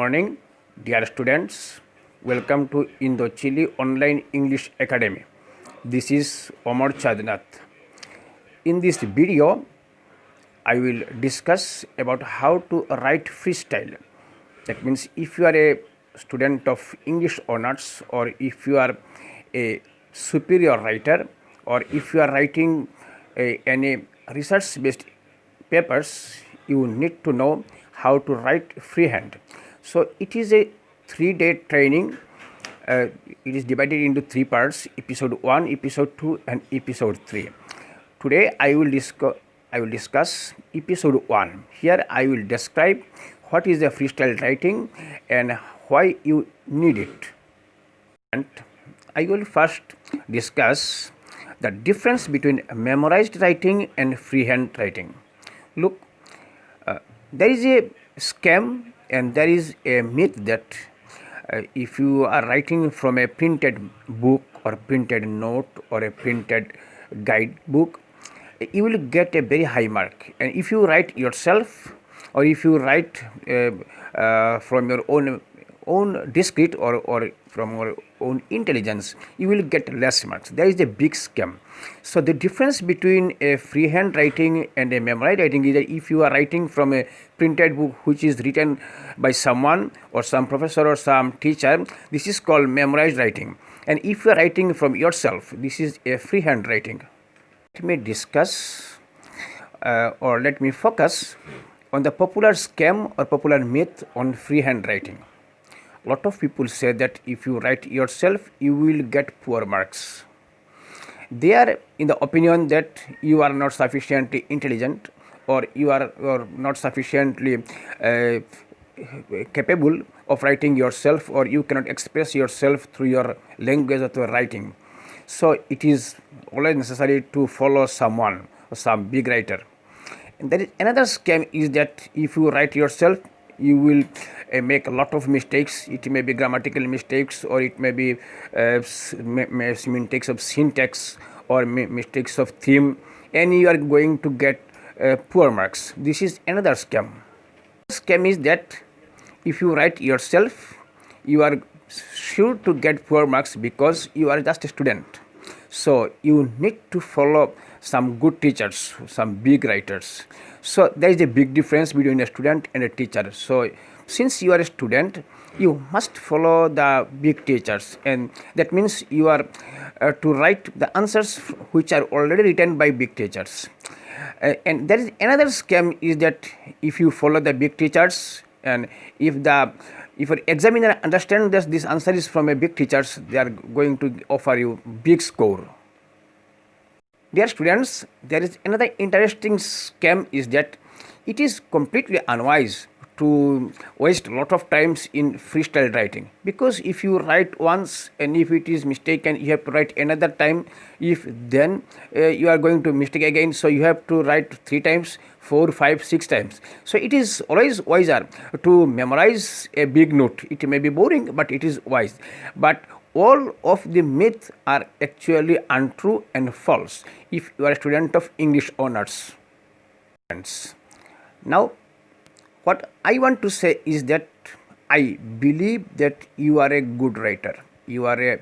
Morning, dear students. Welcome to Indo-chile Online English Academy. This is Omar Chadnath. In this video, I will discuss about how to write freestyle. That means if you are a student of English honors, or if you are a superior writer, or if you are writing any research-based papers, you need to know how to write freehand. So it is a 3-day training. It is divided into 3 parts: episode 1, episode 2, and episode 3. Today I will discuss episode 1. Here I will describe what is the freestyle writing and why you need it. And I will first discuss the difference between memorized writing and freehand writing. Look, there is a scam and there is a myth that if you are writing from a printed book or printed note or a printed guidebook, you will get a very high mark. And if you write yourself, or if you write from your own discrete or from your own intelligence, you will get less marks. There is a big scam. So the difference between a freehand writing and a memorized writing is that if you are writing from a printed book which is written by someone or some professor or some teacher, this is called memorized writing. And if you are writing from yourself, this is a freehand writing. Let me discuss or let me focus on the popular scam or popular myth on freehand writing. A lot of people say that if you write yourself, you will get poor marks. They are in the opinion that you are not sufficiently intelligent, or you are not sufficiently capable of writing yourself, or you cannot express yourself through your language or through writing. So it is always necessary to follow someone or some big writer. And there is another scam is that if you write yourself, you will make a lot of mistakes. It may be grammatical mistakes, or it may be mistakes of syntax, or mistakes of theme, and you are going to get poor marks. This is another scam. Scam is that if you write yourself, you are sure to get poor marks because you are just a student. So you need to follow some good teachers, some big writers. So there is a big difference between a student and a teacher. So since you are a student, you must follow the big teachers, and that means you are to write the answers which are already written by big teachers. And there is another scam is that if you follow the big teachers, and if your examiner understands that this answer is from a big teachers, they are going to offer you big score. Dear students, there is another interesting scam is that it is completely unwise to waste a lot of times in freestyle writing, because if you write once and if it is mistaken, you have to write another time. If then you are going to mistake again, so you have to write 3 times, 4, 5, 6 times. So it is always wiser to memorize a big note. It may be boring, but it is wise. But all of the myths are actually untrue and false if you are a student of English honors. Now, what I want to say is that I believe that you are a good writer. You are a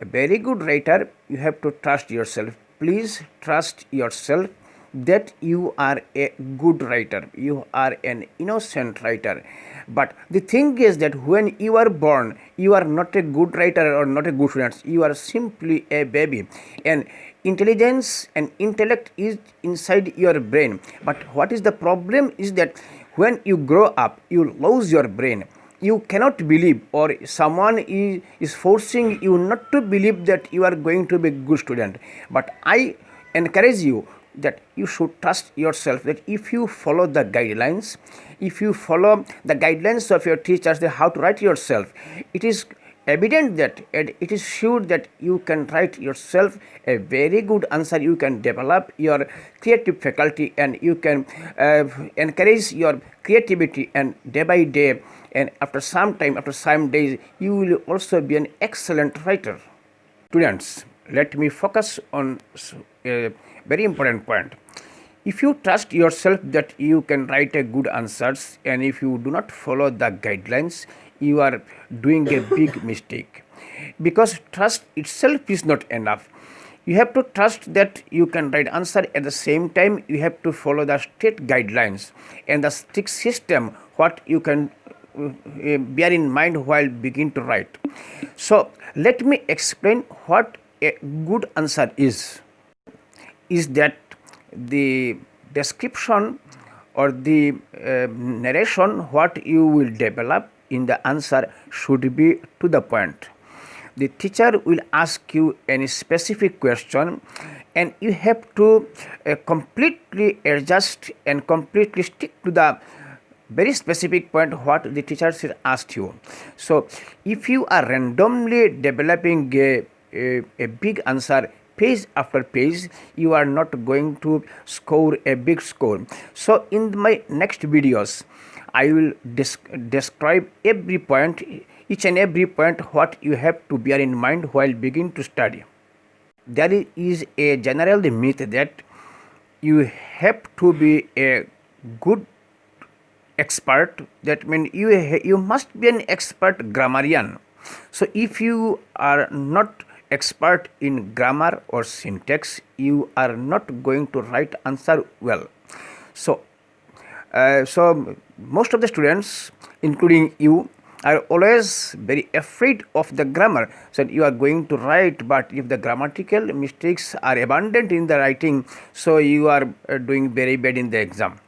very good writer. You have to trust yourself. Please trust yourself that you are a good writer. You are an innocent writer. But the thing is that when you are born, you are not a good writer or not a good student. You are simply a baby. And intelligence and intellect is inside your brain. But what is the problem is that when you grow up, you lose your brain. You cannot believe, or someone is forcing you not to believe that you are going to be a good student. But I encourage you that you should trust yourself, that if you follow the guidelines, if you follow the guidelines of your teachers, how to write yourself, it is evident that it is sure that you can write yourself a very good answer. You can develop your creative faculty, and you can encourage your creativity, and day by day, and after some time, after some days, you will also be an excellent writer. Students, let me focus on a very important point. If you trust yourself that you can write a good answers, and if you do not follow the guidelines, you are doing a big mistake, because trust itself is not enough. You have to trust that you can write answer. At the same time, you have to follow the state guidelines and the strict system what you can bear in mind while begin to write. So let me explain what a good answer is that the description or the narration what you will develop in the answer should be to the point. The teacher will ask you any specific question, and you have to completely adjust and completely stick to the very specific point what the teacher has asked you. So if you are randomly developing a big answer page after page, you are not going to score a big score. So in my next videos, I will describe every point, each and every point what you have to bear in mind while beginning to study. There is a general myth that you have to be a good expert. That means you must be an expert grammarian. So if you are not expert in grammar or syntax, you are not going to write answer well. So most of the students, including you, are always very afraid of the grammar. So you are going to write, but if the grammatical mistakes are abundant in the writing, so you are doing very bad in the exam.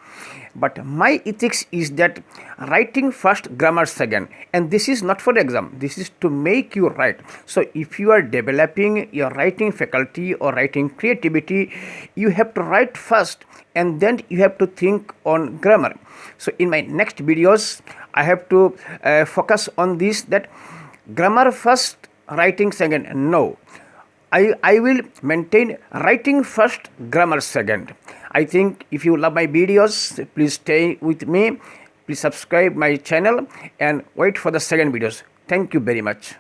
But my ethics is that writing first, grammar second, and this is not for the exam, this is to make you write. So if you are developing your writing faculty or writing creativity, you have to write first and then you have to think on grammar. So in my next videos, I have to focus on this, that grammar first, writing second. No, I will maintain writing first, grammar second. I think if you love my videos, please stay with me, please subscribe my channel and wait for the second videos. Thank you very much.